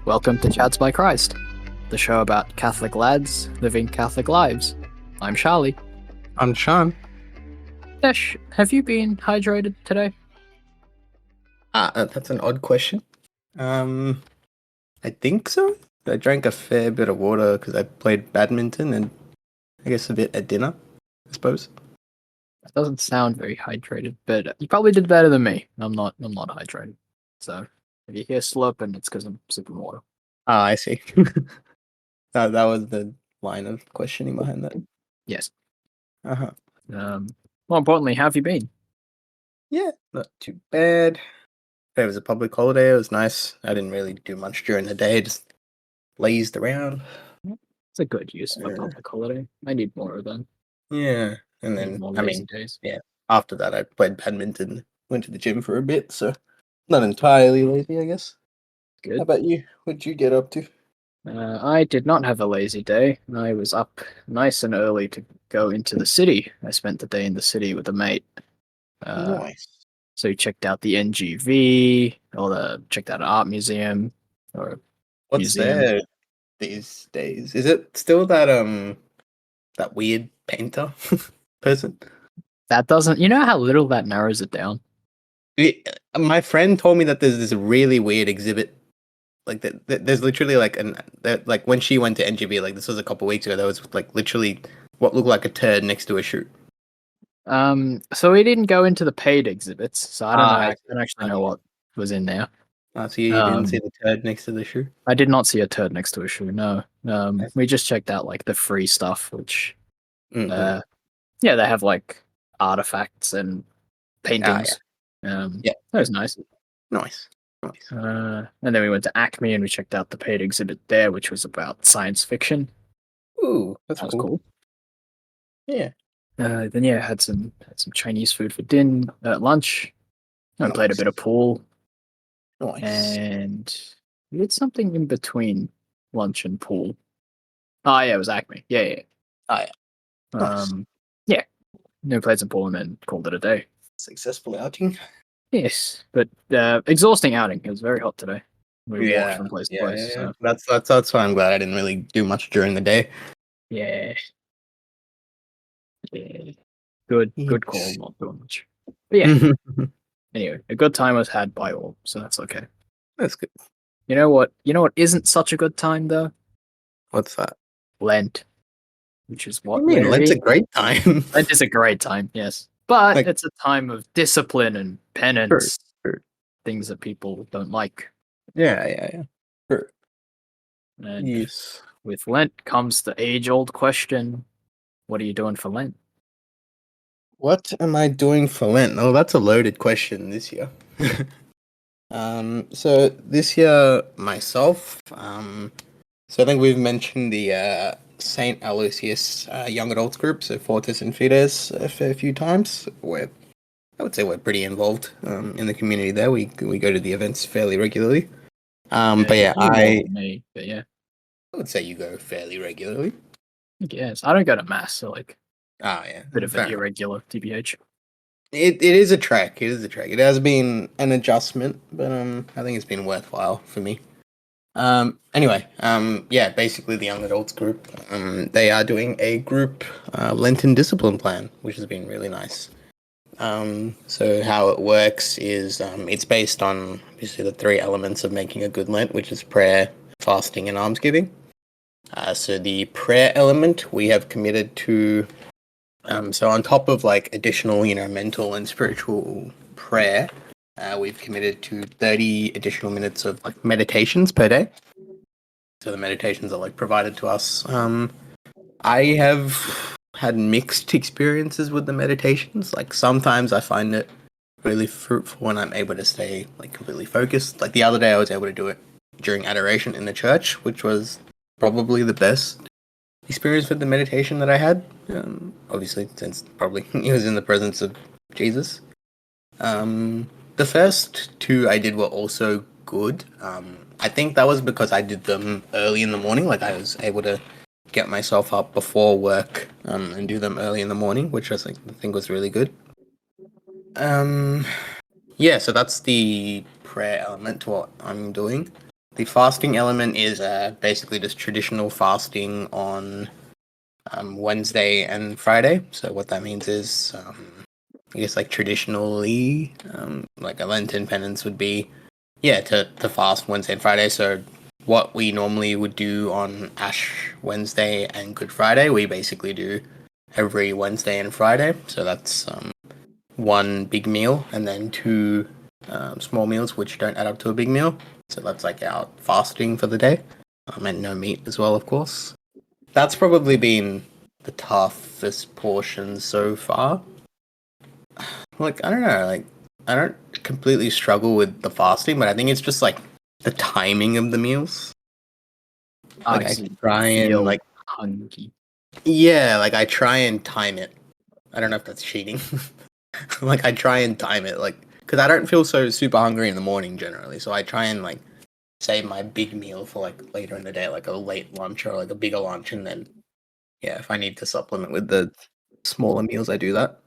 Welcome to Chats by Christ, the show about Catholic lads living Catholic lives. I'm Charlie. I'm Sean. Dash, have you been hydrated today? That's an odd question. I think so. I drank a fair bit of water because I played badminton and I guess a bit at dinner, I suppose. That doesn't sound very hydrated, but you probably did better than me. I'm not hydrated. So if you hear slurping, it's because I'm sipping water. Ah, I see. That was the line of questioning behind that. Yes. Uh-huh. More importantly, how have you been? Yeah, not too bad. It was a public holiday. It was nice. I didn't really do much during the day. Just lazed around. It's a good use of a public holiday. I need more of them. Yeah. And Need then, more I lazy mean, days. yeah, after that I played badminton, went to the gym for a bit, so not entirely lazy, I guess. How Good. about you? What'd you get up to? I did not have a lazy day. I was up nice and early to go into the city. I spent the day in the city with a mate. Nice. So we checked out the NGV, or checked out an art museum, or What's museum. there these days? Is it still that weird painter person? That doesn't, you know how little that narrows it down? My friend told me that there's this really weird exhibit. Like there's literally like when she went to NGV, like this was a couple weeks ago. There was like literally what looked like a turd next to a shoe. So we didn't go into the paid exhibits, so I don't know. I I see. don't actually know Okay. what was in there. So you didn't see the turd next to the shoe? I did not see a turd next to a shoe. No. I see. We just checked out like the free stuff, which, Mm-hmm. yeah, they have like artifacts and Yeah. paintings. Yeah. That was nice. Nice. Nice. And then we went to Acme and we checked out the paid exhibit there, which was about science fiction. Ooh, that's That was cool. cool. Yeah. Then yeah, had some Chinese food for lunch. I played a bit of pool, Nice. and we did something in between lunch and pool. Oh yeah, it was Acme. Yeah. Oh, yeah. Nice. Yeah. We played some pool and then called it a day. Successful outing. Yes, but exhausting outing. It was very hot today. We walked from place to place. Yeah. So. That's why I'm glad I didn't really do much during the day. Yeah. Good call, not doing much. But yeah, anyway, a good time was had by all, so that's okay. That's good. You know what isn't such a good time though? What's that? Lent. Which is what I mean, Lent's a great time. Lent is a great time, yes. But Like, it's a time of discipline and penance. True. Things that people don't like. Yeah. True. And Yes. with Lent comes the age-old question, what are you doing for Lent? What am I doing for Lent? Oh, that's a loaded question this year. So this year myself, so I think we've mentioned the Saint Aloysius young adults group, so Fortis and Fides, a fair few times. I would say we're pretty involved in the community there. We go to the events fairly regularly. But yeah, I would say you go fairly regularly. Yes, I don't go to mass, so like Yeah, bit of an irregular TBH. It is a trek. It is a trek. It has been an adjustment, but I think it's been worthwhile for me. Anyway, yeah, basically the young adults group, they are doing a group Lenten discipline plan, which has been really nice. So how it works is it's based on obviously the three elements of making a good Lent, which is prayer, fasting, and almsgiving. So the prayer element we have committed to. So on top of like additional, mental and spiritual prayer, we've committed to 30 additional minutes of like meditations per day. So the meditations are like provided to us. I have had mixed experiences with the meditations. Like sometimes I find it really fruitful when I'm able to stay like completely focused. Like the other day I was able to do it during adoration in the church, which was probably the best experience with the meditation that I had. Obviously, since probably he was in the presence of Jesus. The first two I did were also good. I think that was because I did them early in the morning. Like I was able to get myself up before work and do them early in the morning, which I think was really good. Yeah, so that's the prayer element to what I'm doing. the fasting element is basically just traditional fasting on Wednesday and Friday. So what that means is, I guess like traditionally, like a Lenten penance would be, yeah, to fast Wednesday and Friday. So what we normally would do on Ash Wednesday and Good Friday, we basically do every Wednesday and Friday. So that's one big meal and then two small meals, which don't add up to a big meal. So that's like our fasting for the day, and no meat as well, of course. That's probably been the toughest portion so far. Like, I don't know, like, I don't completely struggle with the fasting, but I think it's just like the timing of the meals. Like, I try and like, hungry. yeah, like I try and time it. I don't know if that's cheating. Like, I try and time it, like, because I don't feel so super hungry in the morning generally, so I try and like save my big meal for like later in the day, like a late lunch or like a bigger lunch, and then yeah, if I need to supplement with the smaller meals, I do that.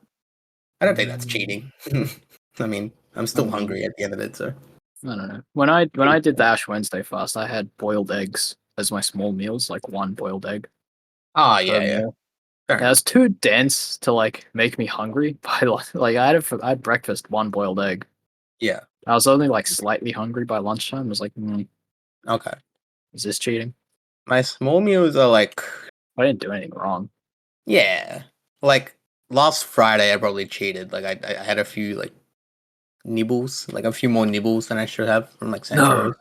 I don't think that's cheating. I mean, I'm still hungry at the end of it, so. I don't know. When I did the Ash Wednesday fast, I had boiled eggs as my small meals, like one boiled egg Oh, per yeah, yeah. meal. Fair Yeah, it was too dense to like make me hungry. By like I had breakfast, one boiled egg. Yeah. I was only like slightly hungry by lunchtime. I was like, Okay. is this cheating? My small meals are like, I didn't do anything wrong. yeah. Like, last Friday, I probably cheated. Like, I had a few, like, nibbles, like a few more nibbles than I should have from, like, No. Sancho's.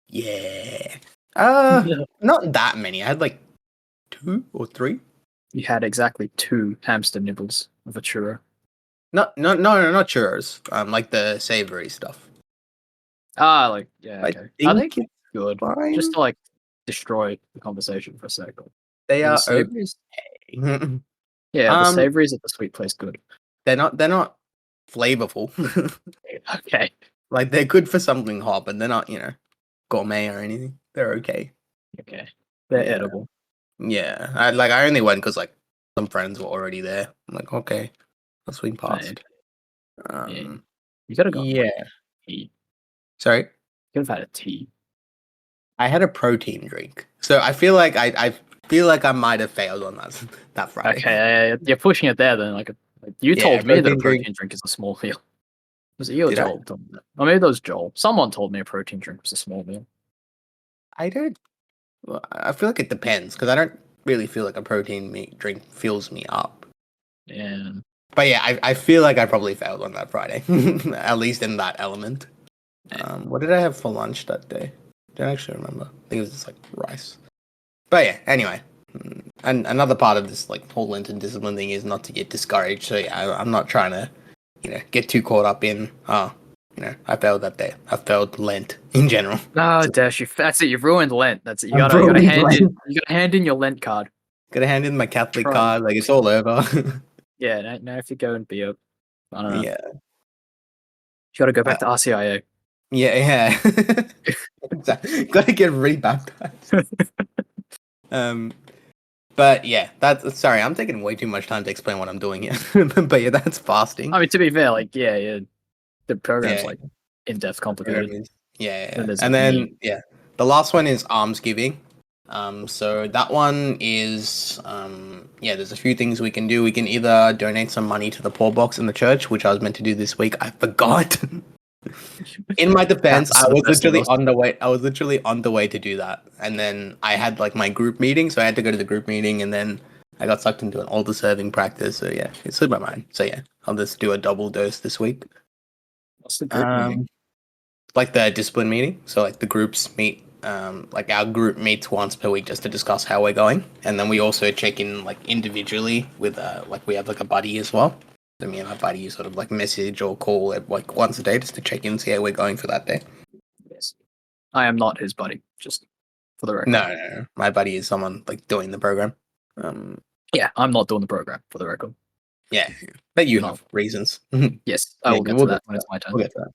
Yeah. Uh, not that many. I had, like, 2 or 3. You had exactly 2 hamster nibbles of a churro. No, not churros. Like the savory stuff. Ah, like yeah, I okay. I think think it's good. Just fine. to like destroy the conversation for a second. They Are the are savories? okay. Yeah, the savories at the sweet place good. They're not flavorful. Okay. Like they're good for something hot, but they're not, gourmet or anything. They're okay. Okay. They're Yeah. edible. Yeah. I only went because like some friends were already there. I'm like, okay, I'll swing Yeah. past. Yeah. You could have gotten like Yeah. tea. Sorry. You could have had a tea. I had a protein drink, so I feel like I feel like I might have failed on that Friday. Okay, you're pushing it there then. Like you Yeah, told me that a protein drink. protein drink is a small meal. Was it you or Did I? Joel? Told me that? Or maybe that was Joel. Someone told me a protein drink was a small meal. I don't. Well, I feel like it depends because I don't really feel like a drink fills me up. Yeah. But yeah, I feel like I probably failed on that Friday, at least in that element. What did I have for lunch that day? Don't actually remember. I think it was just like rice. But yeah, anyway. And another part of this like whole Lenten discipline thing is not to get discouraged. So yeah, I'm not trying to, get too caught up in, I failed that day. I failed Lent in general. Oh, Dash, that's it. You've ruined Lent. That's it. You I've gotta ruined hand in. Lent. You gotta hand in your Lent card. Gotta hand in my Catholic Try. card, like it's all over. Yeah. Now if you go and be a, I don't know. Yeah. You gotta go back to RCIA. Yeah. Gotta get rebaptized. Um, but yeah, that's sorry, I'm taking way too much time to explain what I'm doing here. But yeah, that's fasting. I mean, to be fair, like yeah, the program's Yeah, like in depth, complicated. pyramids. Yeah, Then there's and like then me. yeah, the last one is almsgiving. So that one is yeah, there's a few things we can do. We can either donate some money to the poor box in the church, which I was meant to do this week. I forgot. In my defense, That's the best of us. I was literally on the way to do that, and then I had like my group meeting, so I had to go to the group meeting, and then I got sucked into an altar serving practice. So yeah, it slipped my mind. So yeah, I'll just do a double dose this week. What's the group meeting? Like the discipline meeting. So like the groups meet. Like our group meets once per week just to discuss how we're going, and then we also check in like individually with like we have like a buddy as well. So me and my buddy sort of like message or call it like once a day just to check in, see how we're going for that day. Yes. I am not his buddy, just for the record. No. My buddy is someone like doing the program. Yeah, I'm not doing the program, for the record. Yeah, but you No. have reasons. Yes, I will get to that when it's my turn. We'll get to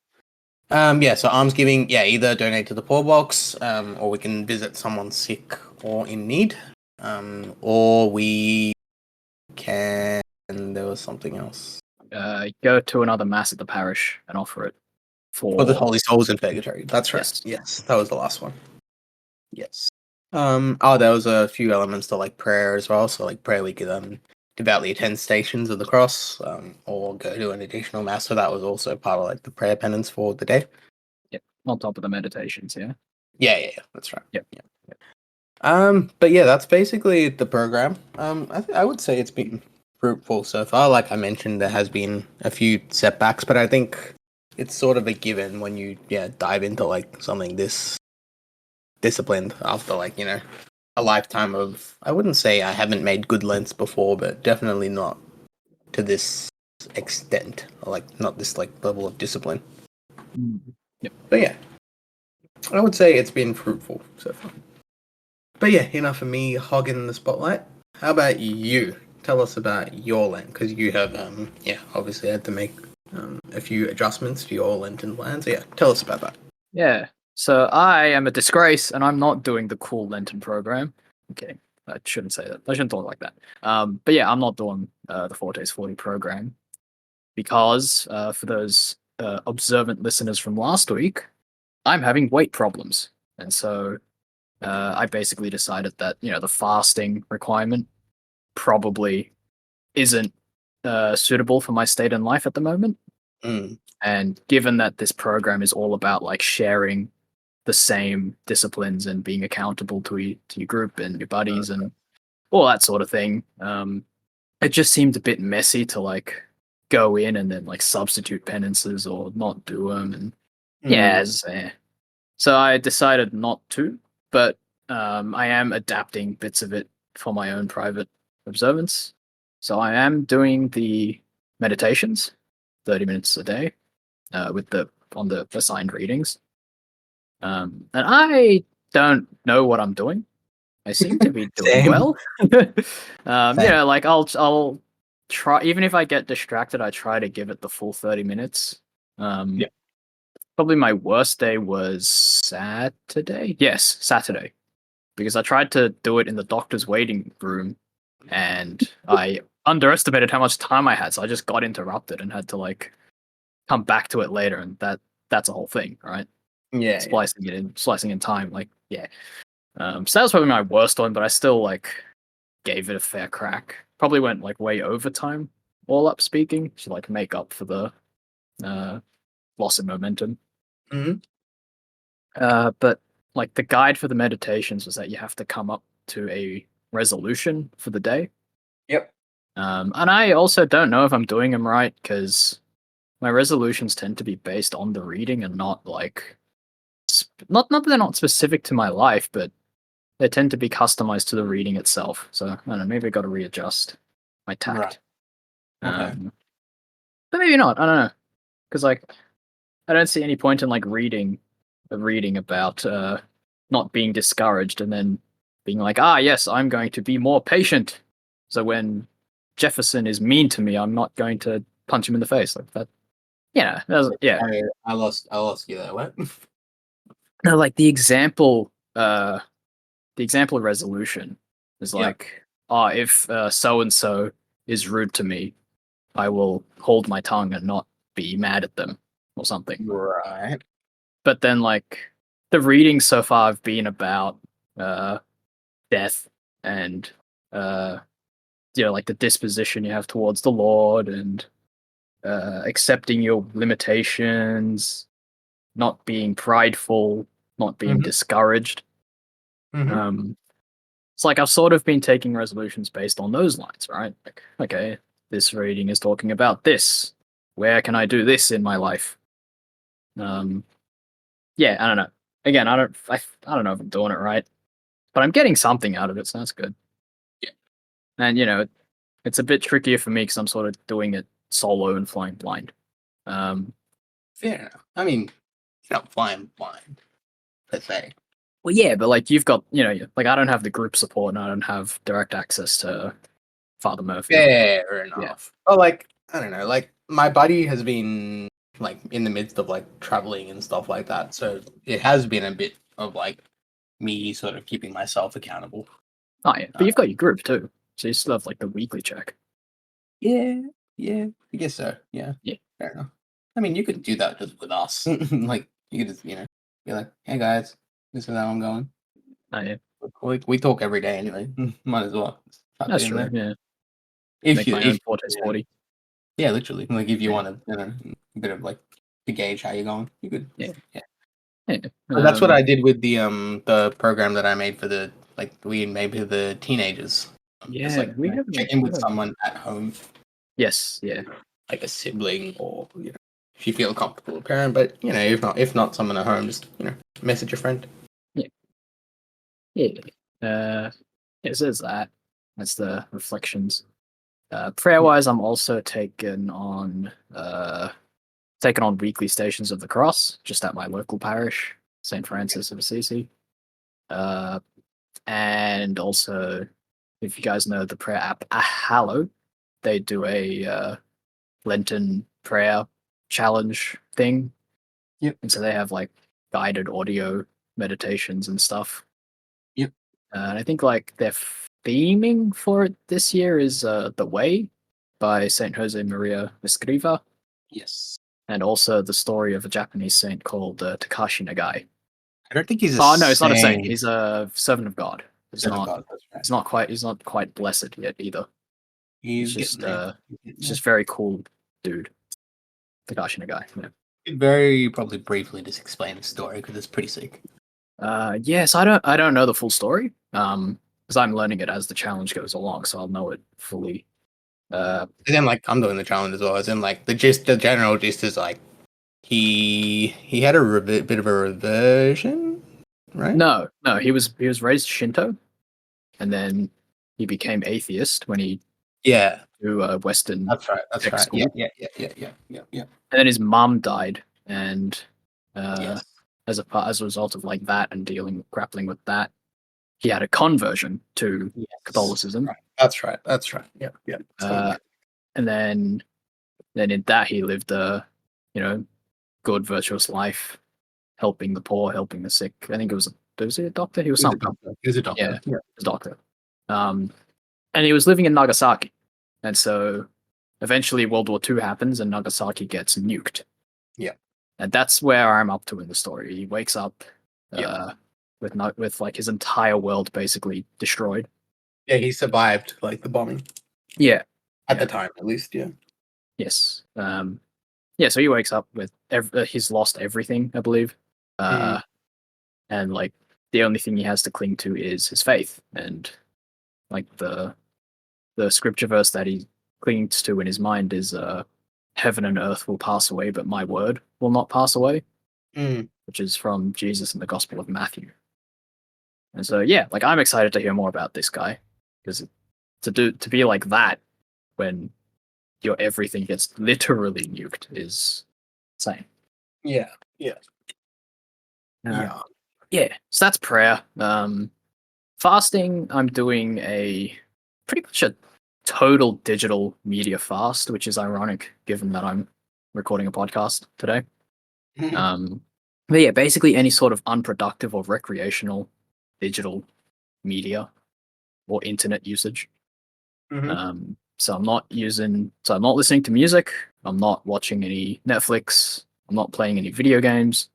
that. Yeah, so almsgiving, yeah, either donate to the poor box, or we can visit someone sick or in need, or we can. There was something else. Go to another mass at the parish and offer it For the Holy Souls in Purgatory. That's right. Yes. Yes, that was the last one. Yes. Oh, there was a few elements to like prayer as well. So like prayer, we could devoutly attend stations of the cross, or go to an additional mass. So that was also part of like the prayer penance for the day. Yep. On top of the meditations, yeah. Yeah, that's right. Yep. Yeah. But yeah, that's basically the program. I would say it's been fruitful so far. Like I mentioned, there has been a few setbacks, but I think it's sort of a given when you dive into like something this disciplined after like a lifetime of, I wouldn't say I haven't made good Lents before, but definitely not to this extent, or like not this like level of discipline. Yep. But yeah, I would say it's been fruitful so far. But yeah, enough of me hogging the spotlight. How about you? Tell us about your Lent, because you have obviously had to make a few adjustments to your Lenten plans. So yeah, tell us about that. Yeah. So I am a disgrace, and I'm not doing the cool Lenten program. I'm kidding. I shouldn't say that. I shouldn't talk like that. But yeah, I'm not doing the 4 days 40 program because for those observant listeners from last week, I'm having weight problems, and so I basically decided that the fasting requirement probably isn't suitable for my state in life at the moment. Mm. And given that this program is all about like sharing the same disciplines and being accountable to your group and your buddies and all that sort of thing, it just seemed a bit messy to like go in and then like substitute penances or not do them. And so I decided not to, but I am adapting bits of it for my own private observance. So I am doing the meditations, 30 minutes a day, on the assigned readings. And I don't know what I'm doing. I seem to be doing Same. well. Same. Like I'll try, even if I get distracted, I try to give it the full 30 minutes. Yeah. Probably my worst day was Saturday. Yes, Saturday. Because I tried to do it in the doctor's waiting room and I underestimated how much time I had, so I just got interrupted and had to like come back to it later, and that's a whole thing, right? Yeah. Slicing in time, like yeah. So that was probably my worst one, but I still like gave it a fair crack. Probably went like way overtime, all up speaking, to like make up for the loss in momentum. Mhm. But like the guide for the meditations was that you have to come up to a resolution for the day. Yep. And I also don't know if I'm doing them right because my resolutions tend to be based on the reading and not like not that they're not specific to my life, but they tend to be customized to the reading itself. So I don't know, maybe I got to readjust my tact. Right. Okay. But maybe not. I don't know because like I don't see any point in like reading about not being discouraged and then being like, yes, I'm going to be more patient. So when Jefferson is mean to me, I'm not going to punch him in the face like that. Yeah, yeah. I lost you there. What? No, like the example resolution is like, if so and so is rude to me, I will hold my tongue and not be mad at them or something. Right. But then like the readings so far have been about death and like the disposition you have towards the Lord and accepting your limitations, not being prideful, not being discouraged. It's like I've sort of been taking resolutions based on those lines, right? Like, okay, this reading is talking about this. Where can I do this in my life? Yeah, I don't know. Again, I don't know if I'm doing it right, but I'm getting something out of it, so that's good. Yeah. And it's a bit trickier for me because I'm sort of doing it solo and flying blind. Fair enough. I mean, you're not flying blind, per se. Well, yeah, but like you've got, like I don't have the group support and I don't have direct access to Father Murphy. Fair enough. Well, like, I don't know, like, my buddy has been, like, in the midst of, like, traveling and stuff like that, so it has been a bit of, like, me sort of keeping myself accountable. Oh, yeah, but you've got your group too, so you still have, like, the weekly check. Yeah, I guess so, yeah. Yeah. Fair enough. I mean, you could do that just with us. Like, you could just, be like, hey guys, this is how I'm going. Oh, yeah. We talk every day anyway. Might as well. Chuck That's it in true. there. Yeah. If Make you, my if own Fortes 40. yeah, literally. Like, if you Yeah. want to, a bit of like to gauge how you're going, you could. Yeah. Yeah. Yeah. So that's what I did with the program that I made for we made for the teenagers. Just Yeah, like we haven't. check in with we haven't- someone at home, Yes. Yeah. like a sibling or if you feel comfortable, a parent. But if not someone at home, just message a friend. Yeah. Yeah. It says that. That's the reflections. Prayer wise, I'm also taken on weekly stations of the cross, just at my local parish, St. Francis of Assisi. And also, if you guys know the prayer app Hallow, they do a Lenten prayer challenge thing. Yep. And so they have like guided audio meditations and stuff. Yep. And I think like their theming for it this year is The Way by Saint Jose Maria Escriva, Yes. and also the story of a Japanese saint called Takashi Nagai. I don't think he's a Oh no, it's not a saint. saint. He's a servant of God. Son of God, that's right. He's not quite blessed yet either. He's It's getting there. just very cool dude. Takashi Nagai. Yeah. Could very probably briefly just explain the story because it's pretty sick. Yes, I don't know the full story. Because I'm learning it as the challenge goes along, so I'll know it fully. And then like I'm doing the challenge as well. As in like the general gist is like he had a bit of a reversion, right? No, he was raised Shinto, and then he became atheist when he Yeah, to Western that's right. That's tech right. school. Yeah. And then his mom died, and Yes. as a result of like that and grappling with that, he had a conversion to Yes. Catholicism. Right. That's right. Yeah. And then in that he lived a good virtuous life, helping the poor, helping the sick. I think was he a doctor? He was something. He was a doctor. Yeah, he was a doctor. And he was living in Nagasaki, and so eventually World War II happens and Nagasaki gets nuked. Yeah. And that's where I'm up to in the story. He wakes up with like his entire world basically destroyed. Yeah, he survived like the bombing. Yeah. At the time, at least. Yeah. Yes. So he wakes up with he's lost everything, I believe. And like the only thing he has to cling to is his faith, and like the scripture verse that he clings to in his mind is heaven and earth will pass away, but my word will not pass away, which is from Jesus in the Gospel of Matthew. And so yeah, like I'm excited to hear more about this guy, because to be like that when your everything gets literally nuked is insane. Yeah. So that's prayer. Fasting, I'm doing pretty much a total digital media fast, which is ironic given that I'm recording a podcast today. But yeah, basically any sort of unproductive or recreational digital media or internet usage. So I'm not listening to music. I'm not watching any Netflix. I'm not playing any video games.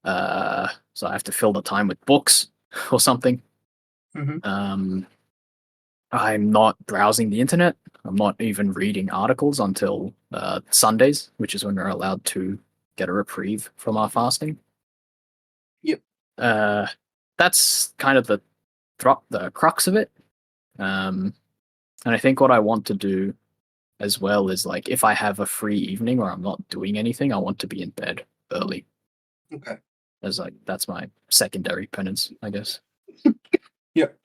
So I have to fill the time with books or something. I'm not browsing the internet. I'm not even reading articles until Sundays, which is when we're allowed to get a reprieve from our fasting. Yep. That's kind of the crux of it. And I think what I want to do as well is like if I have a free evening or I'm not doing anything, I want to be in bed early. Okay. That's my secondary penance, I guess. Yep.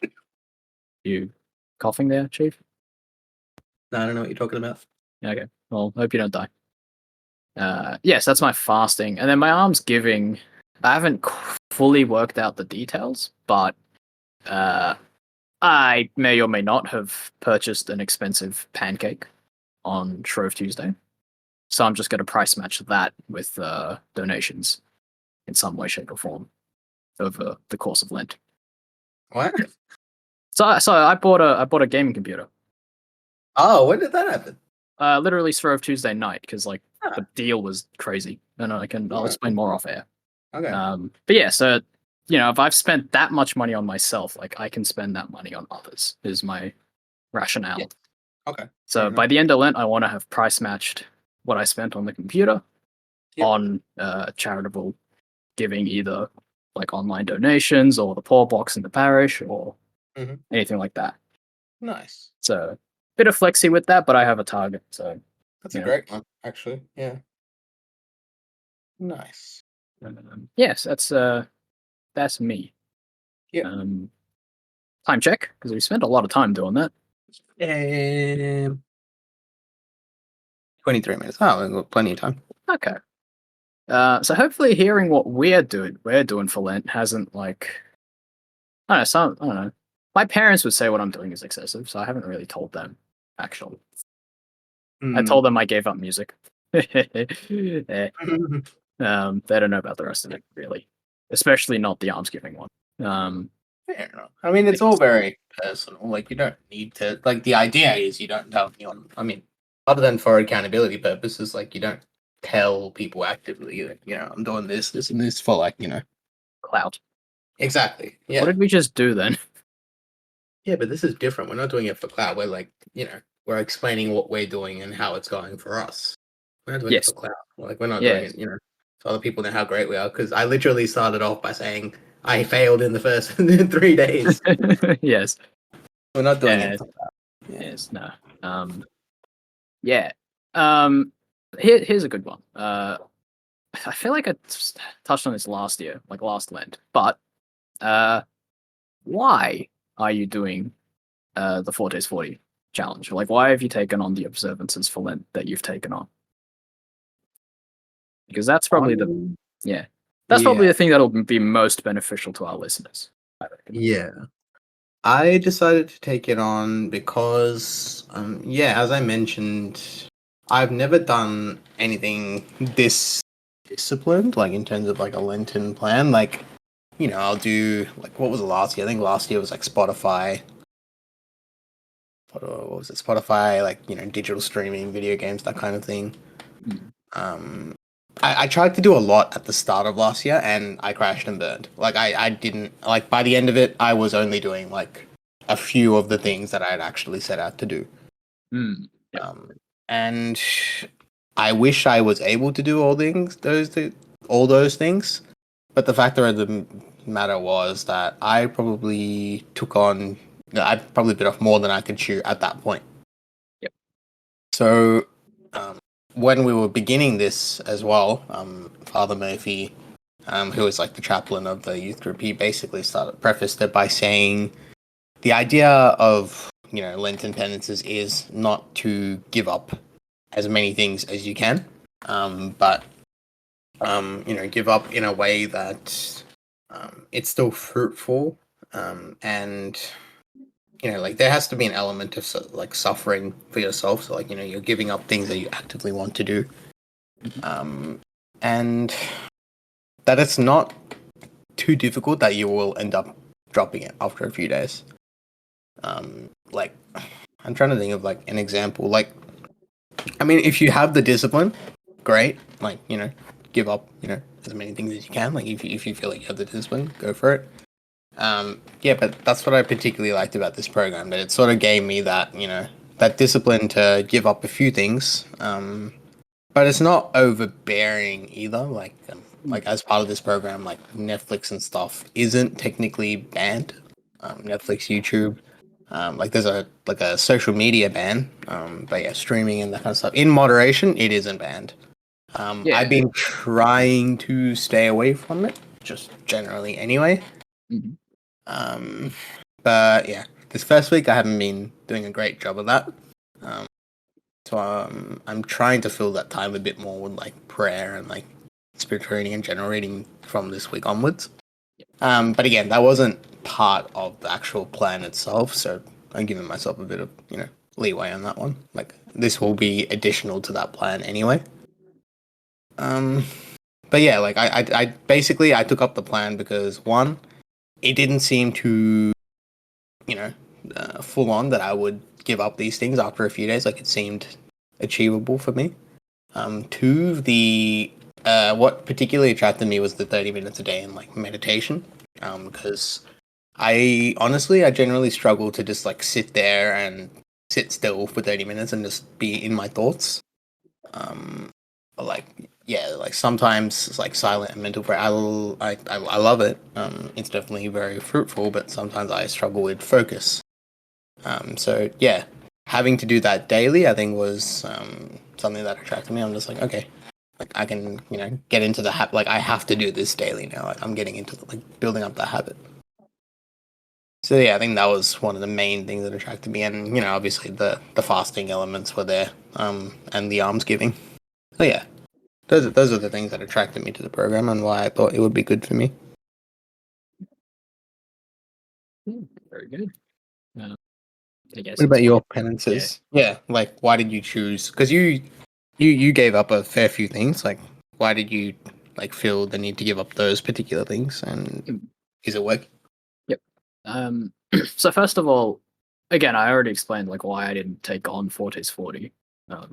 You coughing there, Chief? No, I don't know what you're talking about. Okay. Well, hope you don't die. Yes, that's my fasting. And then my almsgiving, I haven't fully worked out the details, but I may or may not have purchased an expensive pancake on Shrove Tuesday. So I'm just going to price match that with donations in some way, shape, or form over the course of Lent. What? So I bought a gaming computer. Oh, when did that happen? Literally Shrove Tuesday night, because like the deal was crazy, and I'll Yeah. explain more off air. Okay. But yeah, so if I've spent that much money on myself, like I can spend that money on others. Is my rationale. Yeah. Okay. So Fair by enough. the end of Lent, I want to have price matched what I spent on the computer Yep. on charitable giving, either like online donations or the poor box in the parish or hmm anything like that. Nice. So bit of flexi with that, but I have a target. So That's a you know, great one, actually. Yeah. Nice. yes, that's me. Yep. Time check, because we spent a lot of time doing that. 23 minutes. Oh, we've got plenty of time. Okay. So hopefully hearing what we're doing for Lent hasn't I don't know. My parents would say what I'm doing is excessive, so I haven't really told them. Actually, I told them I gave up music. Eh, they don't know about the rest of it really, especially not the almsgiving one. Fair enough. I mean, it's all very personal. Like, you don't need to. Like, the idea is you don't tell anyone. I mean, other than for accountability purposes, like, you don't tell people actively that, I'm doing this, this, and this for, like, Clout. Exactly. What Yeah. did we just do then? Yeah, but this is different. We're not doing it for cloud. We're like, we're explaining what we're doing and how it's going for us. We're not doing it Yes. for cloud. Like, we're not doing Yes. it, so other people know how great we are. Because I literally started off by saying I failed in the first 3 days. Yes. We're not doing it Yes. for cloud. Yeah. Yes. No. Yeah. Um. Here's a good one. I feel like I touched on this last year, like last Lent. But why are you doing the 4 days 40 challenge? Like, why have you taken on the observances for Lent that you've taken on? Because that's probably that's probably Yeah. the thing that'll be most beneficial to our listeners, I reckon. Yeah. I decided to take it on because, as I mentioned, I've never done anything this disciplined, like in terms of like a Lenten plan. Like, I'll do like what was it last year? I think last year was like Spotify. What was it? Spotify, like digital streaming, video games, that kind of thing. Mm. I tried to do a lot at the start of last year and I crashed and burned. Like I didn't like by the end of it I was only doing like a few of the things that I had actually set out to do. Mm. Yep. And I wish I was able to do all those things. But the fact of the matter was that I probably I probably bit off more than I could chew at that point. Yep. So when we were beginning this as well, Father Murphy, who was like the chaplain of the youth group, he basically prefaced it by saying the idea of Lenten penances is not to give up as many things as you can, but give up in a way that it's still fruitful, and like there has to be an element of like suffering for yourself. So like you're giving up things that you actively want to do, and that it's not too difficult that you will end up dropping it after a few days. Like I'm trying to think of like an example. Like, I mean, if you have the discipline, great. Like give up as many things as you can. Like if you feel like you have the discipline, go for it. Yeah, but that's what I particularly liked about this program. That it sort of gave me that that discipline to give up a few things. But it's not overbearing either. Like as part of this program, like Netflix and stuff isn't technically banned. Netflix, YouTube, like there's a social media ban. But yeah, streaming and that kind of stuff in moderation, it isn't banned. Yeah. I've been trying to stay away from it, just generally anyway. Mhm. But yeah, this first week I haven't been doing a great job of that. So I'm trying to fill that time a bit more with like prayer and like spiritual reading and general reading from this week onwards. But again, that wasn't part of the actual plan itself, so I'm giving myself a bit of leeway on that one. Like this will be additional to that plan anyway. But yeah, like I basically I took up the plan because one, it didn't seem to full on that I would give up these things after a few days. Like it seemed achievable for me. Two, the what particularly attracted me was the 30 minutes a day and like meditation. Because I generally struggle to just like sit there and sit still for 30 minutes and just be in my thoughts. Like yeah, like sometimes it's like silent and mental prayer. I love it. It's definitely very fruitful, but sometimes I struggle with focus. So yeah, having to do that daily, I think was something that attracted me. I'm just like, okay, like I can, get into the habit. Like I have to do this daily now. Like, I'm getting into like building up that habit. So yeah, I think that was one of the main things that attracted me, and obviously the fasting elements were there, and the almsgiving. So yeah, those are the things that attracted me to the program and why I thought it would be good for me. Very good. I guess What about it's your yeah. penances? Yeah, like why did you choose? Because you gave up a fair few things. Like why did you like feel the need to give up those particular things? And Mm, is it work? Yep. So first of all, again, I already explained like why I didn't take on Fortes 40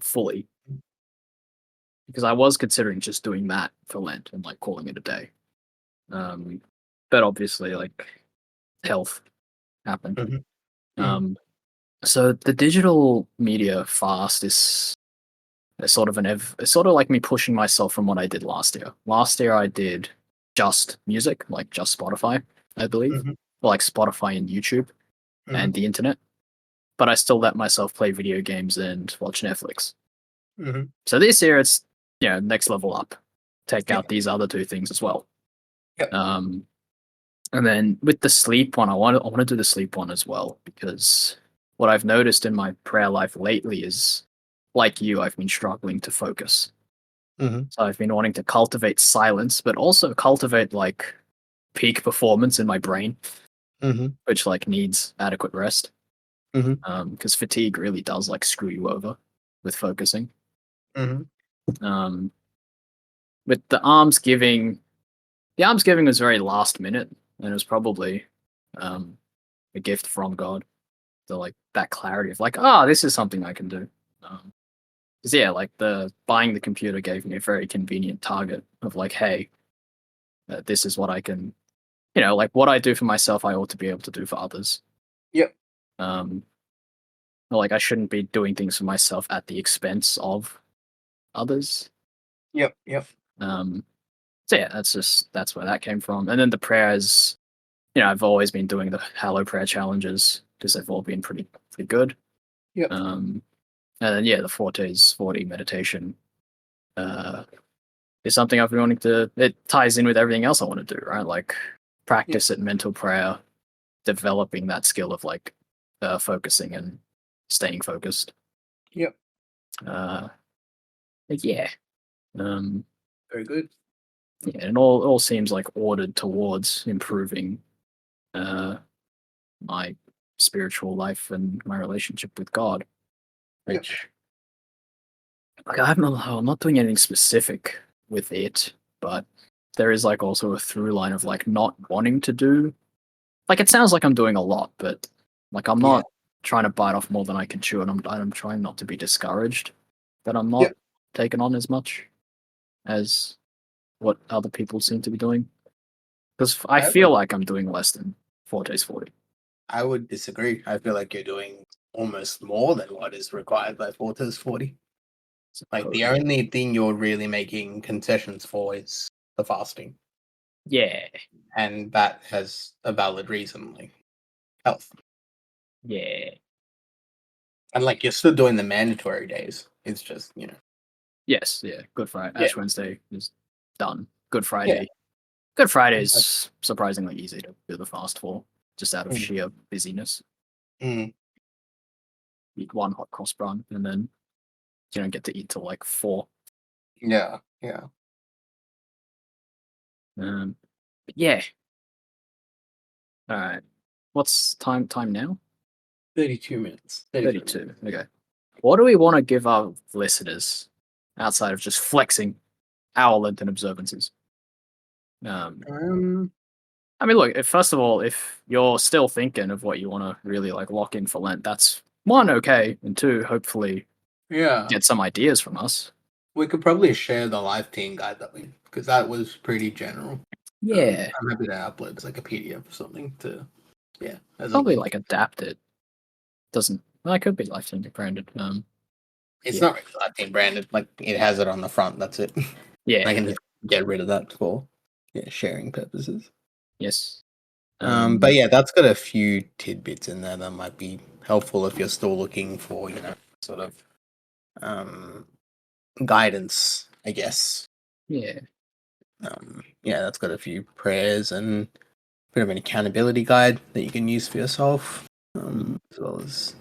fully, because I was considering just doing that for Lent and like calling it a day. Um, but obviously, like health happened. Hmm. Hmm. Um, so the digital media fast is a sort of it's sort of like me pushing myself from what I did last year. Last year I did just music, like just Spotify, I believe, Hmm. or like Spotify and YouTube Hmm. and the internet. But I still let myself play video games and watch Netflix. Hmm. So this year it's next level up. Take Yeah. out these other two things as well. Yep. Um, and then with the sleep one, I want to do the sleep one as well, because what I've noticed in my prayer life lately is, like you, I've been struggling to focus. Hmm. So I've been wanting to cultivate silence, but also cultivate like peak performance in my brain, Hmm. which like needs adequate rest. Hmm. Because fatigue really does like screw you over with focusing. Hmm. Um, with the alms giving was very last minute, and it was probably um, a gift from God. So like that clarity of like, this is something I can do. Because yeah, like the buying the computer gave me a very convenient target of like, hey, this is what I can, like what I do for myself, I ought to be able to do for others. Yep. Um, like I shouldn't be doing things for myself at the expense of others. Yep. Yep. Um, so yeah, that's where that came from. And then the prayers, I've always been doing the Hallow prayer challenges because they've all been pretty good. Yep. And then yeah, the Fortes 40 meditation uh, is something I've been wanting to. It ties in with everything else I want to do, right? Like Yep. practice at mental prayer, developing that skill of like focusing and staying focused. Yep. Uh, like, yeah, um, Very good. yeah, and all seems like ordered towards improving uh, my spiritual life and my relationship with God. Yep. Which, like, I'm not doing anything specific with it, but there is like also a through line of like not wanting to do. Like, it sounds like I'm doing a lot, but like I'm Yeah. not trying to bite off more than I can chew, and I'm trying not to be discouraged that I'm not Yep. taking on as much as what other people seem to be doing. Because I I feel would like I'm doing less than 4 days 40. I would disagree. I feel like you're doing almost more than what is required by Fortis 40. Like the Supposedly. only thing you're really making concessions for is the fasting, Yeah, and that has a valid reason, like health. yeah. And like you're still doing the mandatory days. It's just Yes, yeah. Good Friday. yeah, Ash Wednesday is done. Good yeah. Friday. Good Friday Exactly. is surprisingly easy to do the fast for, just out of Mm, sheer busyness. mm, Eat one hot cross bun, and then you don't get to eat till like 4. yeah, yeah. But yeah. All right. What's time now? 32 minutes. 33 minutes. 32. Okay. What do we want to give our listeners outside of just flexing our Lenten observances? Um, Um, I mean, look. First of all, if you're still thinking of what you want to really like lock in for Lent, that's one okay, and two, hopefully yeah. get some ideas from us. We could probably share the live team guide because that was pretty general. Yeah, I'm happy to upload like a PDF or something to, as a probably link. like adapt it. Doesn't well, it could be lifetime branded. It's yeah. not really live team branded. Like it has it on the front. That's it. Yeah, I can just get rid of that for sharing purposes. yes. But yeah, that's got a few tidbits in there that might be helpful if you're still looking for sort of guidance, I guess. yeah, That's got a few prayers and a bit of an accountability guide that you can use for yourself, as well as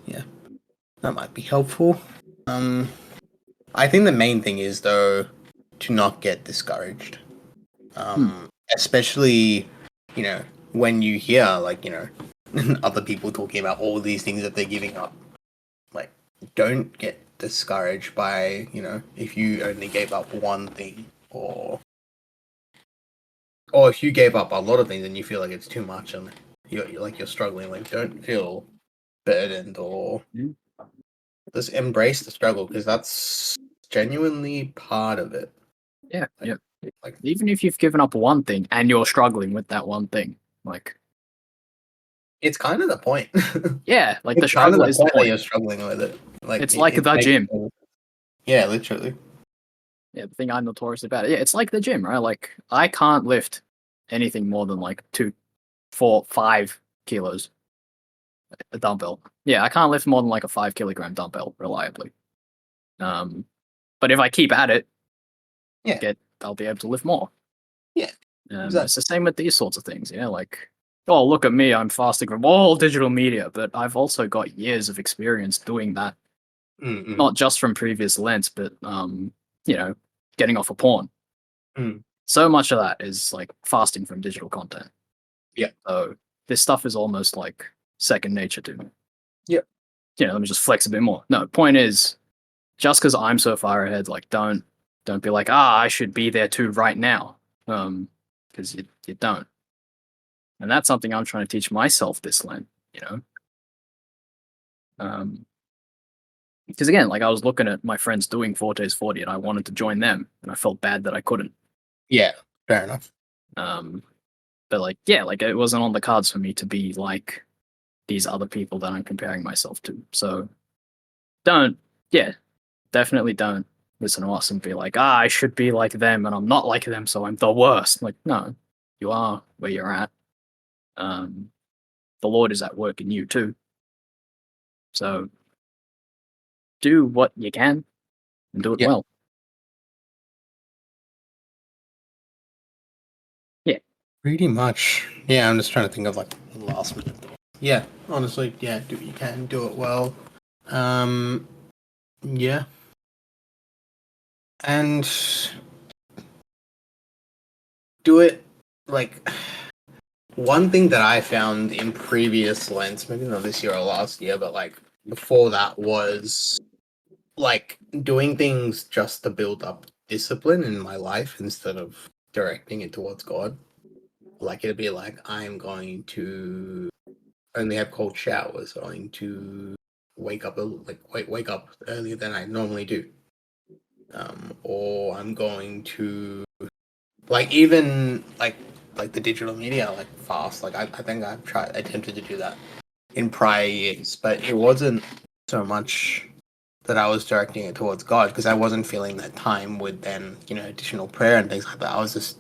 that might be helpful. I think the main thing is though to not get discouraged, especially when you hear other people talking about all these things that they're giving up. Like, don't get discouraged by if you only gave up one thing or if you gave up a lot of things and you feel like it's too much and you're struggling. Like, don't feel burdened or just embrace the struggle because that's genuinely part of it. yeah, Like, yeah. like Even if you've given up one thing and you're struggling with that one thing, like it's kind of the point. yeah, like the It's kind of struggle the is the point that point. you're struggling with it. Like It's like the makes gym. sense. Yeah, literally. Yeah, the thing I'm notorious about. Yeah, it's like the gym, right? Like I can't lift anything more than like 2, 4, 5 kilos a dumbbell. Yeah, I can't lift more than like a 5 kilogram dumbbell reliably. But if I keep at it, Yeah. I'll be able to lift more. Yeah. It's Exactly. the same with these sorts of things. Yeah, like oh look at me, I'm fasting from all digital media, but I've also got years of experience doing that, Mm-mm. not just from previous Lents, but getting off of porn. Mm. So much of that is like fasting from digital content. Yeah. So this stuff is almost like second nature to me. Yeah. Let me just flex a bit more. No, point is, just because I'm so far ahead, like don't be like, I should be there too right now. Because you don't. And that's something I'm trying to teach myself this Lent, because again, like I was looking at my friends doing Forte's 40 and I wanted to join them and I felt bad that I couldn't. Yeah. Fair enough. But like, yeah, like it wasn't on the cards for me to be like these other people that I'm comparing myself to. So definitely don't listen to us and be like, I should be like them and I'm not like them, so I'm the worst. Like, no, you are where you're at. The Lord is at work in you too. So do what you can and do it Yeah. well. Yeah. Pretty much. Yeah, I'm just trying to think of like the last minute. Yeah, honestly, yeah, do what you can, do it well. Yeah. And do it like one thing that I found in previous Lents, maybe not this year or last year, but like before that was like doing things just to build up discipline in my life instead of directing it towards God. Like it'd be like I'm going to only have cold showers, going to wake up wake up earlier than I normally do. Or I'm going to like even like the digital media like fast. Like I think I've attempted to do that in prior years, but it wasn't so much that I was directing it towards God because I wasn't feeling that time with then additional prayer and things like that. I was just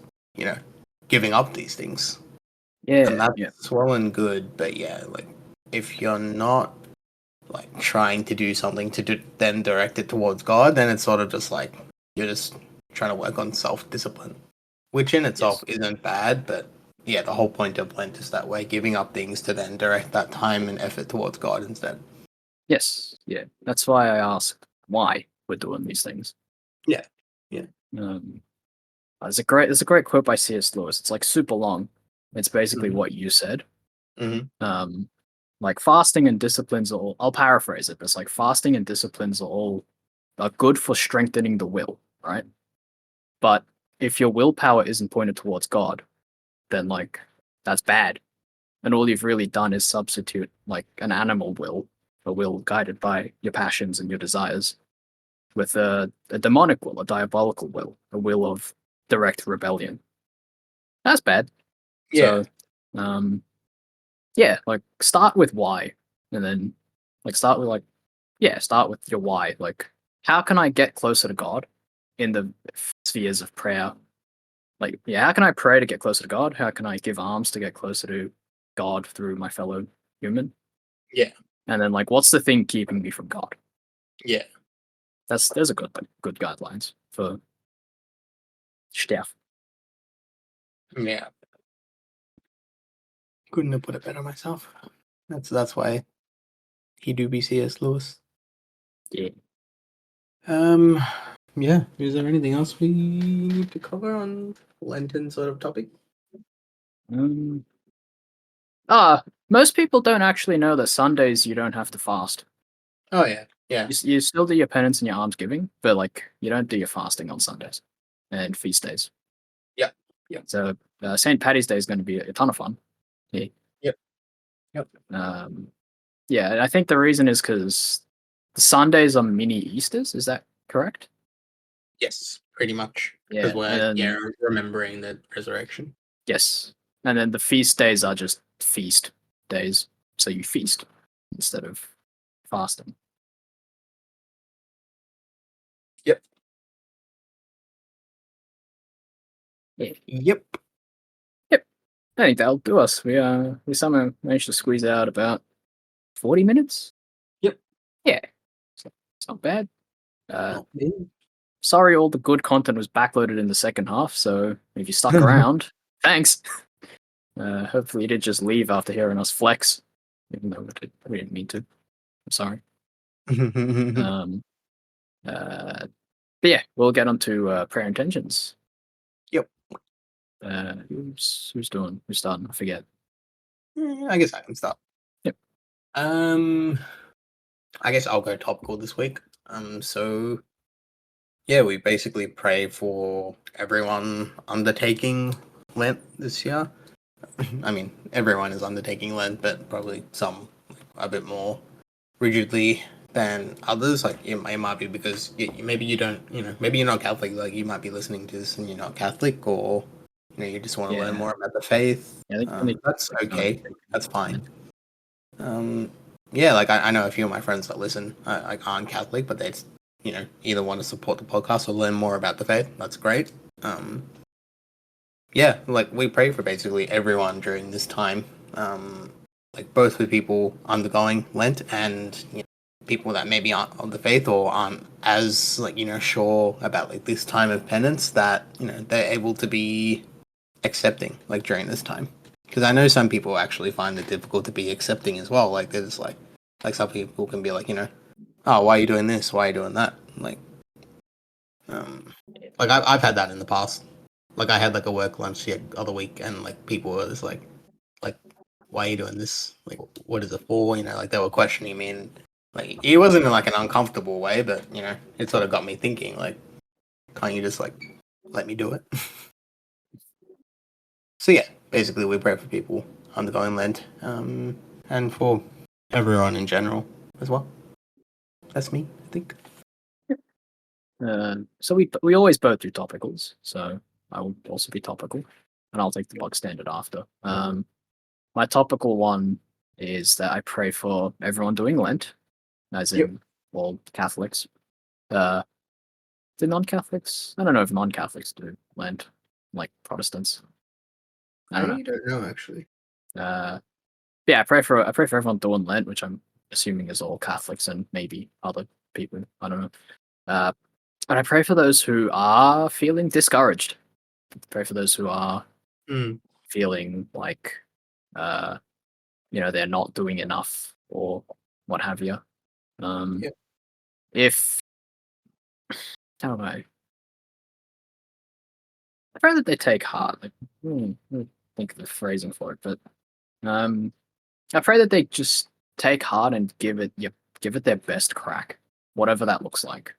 giving up these things, and Yeah. Yeah. that's well and good. But yeah, like if you're not like trying to do something to then direct it towards God, then it's sort of just like you're just trying to work on self-discipline, which in itself Yes. isn't bad, but yeah, the whole point of Lent is that we're giving up things to then direct that time and effort towards God instead. Yes. Yeah. That's why I asked why we're doing these things. Yeah. Yeah. There's a great quote by C.S. Lewis. It's like super long. It's basically what you said. Mm-hmm. Like fasting and disciplines are all, I'll paraphrase it, but it's like fasting and disciplines are good for strengthening the will, right? But if your willpower isn't pointed towards God, then like that's bad. And all you've really done is substitute like an animal will, a will guided by your passions and your desires, with a demonic will, a diabolical will, a will of direct rebellion. That's bad. Yeah. So, yeah, like start with why, and then start with your why. Like, how can I get closer to God in the spheres of prayer? Like, yeah, how can I pray to get closer to God? How can I give alms to get closer to God through my fellow human? Yeah. And then, like, what's the thing keeping me from God? Yeah. There's a good guidelines for stuff. Yeah. Couldn't have put it better myself. That's why he do be C.S. Lewis. Yeah. Yeah. Is there anything else we need to cover on Lenten sort of topic? Um, most people don't actually know that Sundays you don't have to fast. Oh yeah. Yeah. You still do your penance and your almsgiving, but like you don't do your fasting on Sundays and feast days. Yeah. Yeah. So St. Paddy's Day is going to be a ton of fun. Yeah. Yep. Yep. Yeah, and I think the reason is because the Sundays are mini Easters. Is that correct? Yes, pretty much. Yeah, Because we're and then, remembering the resurrection. yes, and then the feast days are just feast days, so you feast instead of fasting. Yep. Yeah. Yep. I think that'll do us. We somehow managed to squeeze out about 40 minutes. Yep. Yeah, so it's not bad. Not me. Sorry, all the good content was backloaded in the second half. So if you stuck around, thanks. Hopefully you did just leave after hearing us flex, even though we didn't mean to. I'm sorry. Um, but yeah, we'll get on to prayer intentions. Yep. Who's starting? I forget. I guess I can start. Yep. I guess I'll go topical this week. So yeah, we basically pray for everyone undertaking Lent this year. I mean, everyone is undertaking Lent, but probably some a bit more rigidly than others. Like it might be because maybe you don't, maybe you're not Catholic. Like you might be listening to this and you're not Catholic, or you just want to learn Yeah. more about the faith. Yeah, I think only That's Catholics don't okay. take That's fine. Lent. Yeah, like I know a few of my friends that listen, like aren't Catholic, but they, either want to support the podcast or learn more about the faith. That's great. Yeah, like we pray for basically everyone during this time. Like both with people undergoing Lent and people that maybe aren't of the faith or aren't as sure about like this time of penance, that they're able to be accepting like during this time. Because I know some people actually find it difficult to be accepting as well. Like there's like some people can be like, oh, why are you doing this? Why are you doing that? Like I've had that in the past. Like I had like a work lunch the other week, and like people were just like, why are you doing this? Like, what is it for? Like they were questioning me, and like it wasn't in like an uncomfortable way, but it sort of got me thinking. Like, can't you just like let me do it? So yeah, basically we pray for people undergoing Lent, and for everyone in general as well. That's me, I think. So we always both do topicals. So I will also be topical, and I'll take the bog standard after. My topical one is that I pray for everyone doing Lent, as in all Catholics. The non-Catholics? I don't know if non-Catholics do Lent, like Protestants. I don't know. don't know actually. Yeah, I pray for everyone doing Lent, which I'm assuming is all Catholics and maybe other people. I don't know. And I pray for those who are feeling discouraged. Pray for those who are feeling like, they're not doing enough or what have you. If how do I pray that they take heart. Like, think of the phrasing for it, but I pray that they just take heart and give it their best crack, whatever that looks like,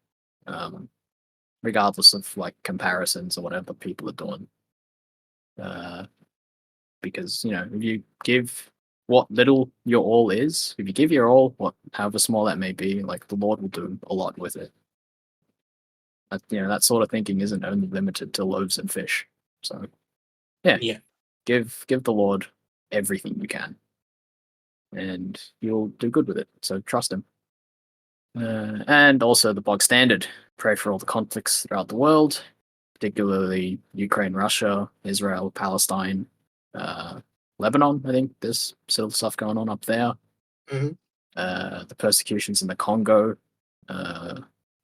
regardless of like comparisons or whatever people are doing. Because if you give what little your all is, if you give your all, however small that may be, like the Lord will do a lot with it. That sort of thinking isn't only limited to loaves and fish. So, yeah, Yeah. give the Lord everything you can, and you'll do good with it. So trust Him. And also the bog standard: pray for all the conflicts throughout the world, particularly Ukraine, Russia, Israel, Palestine, Lebanon. I think there's still stuff going on up there. Hmm. The persecutions in the Congo,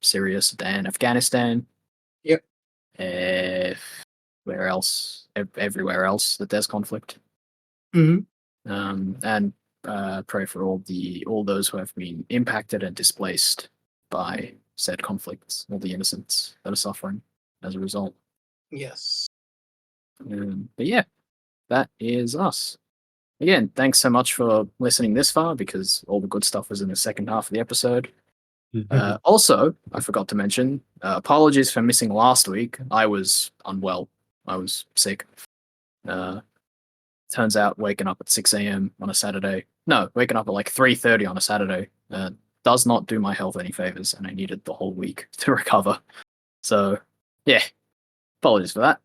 Syria, Sudan, Afghanistan. Yep. Where else? Everywhere else that there's conflict. Hmm. And pray for all those who have been impacted and displaced by said conflicts, all the innocents that are suffering as a result. Yes. But yeah, that is us. Again, thanks so much for listening this far, because all the good stuff was in the second half of the episode. Also, I forgot to mention, apologies for missing last week. I was unwell. I was sick. Turns out waking up at 6 a.m. on a Saturday, no, waking up at like 3:30 on a Saturday, does not do my health any favors, and I needed the whole week to recover. So, yeah, apologies for that.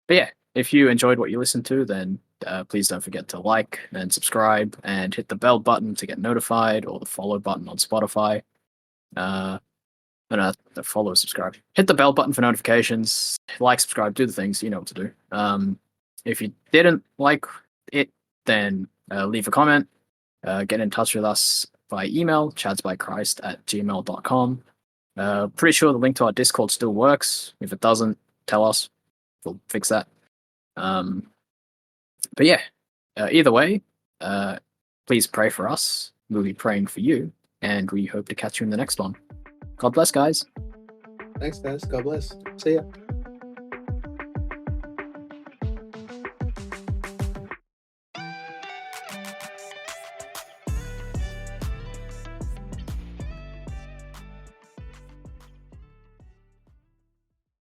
But yeah, if you enjoyed what you listened to, then please don't forget to like and subscribe and hit the bell button to get notified, or the follow button on Spotify. The follow, subscribe. Hit the bell button for notifications. Like, subscribe, do the things. You know what to do. If you didn't like it, then leave a comment. Get in touch with us by email, chadsbychrist@gmail.com. Pretty sure the link to our Discord still works. If it doesn't, tell us. We'll fix that. But yeah, either way, please pray for us. We'll be praying for you, and we hope to catch you in the next one. God bless, guys. Thanks, guys. God bless. See ya.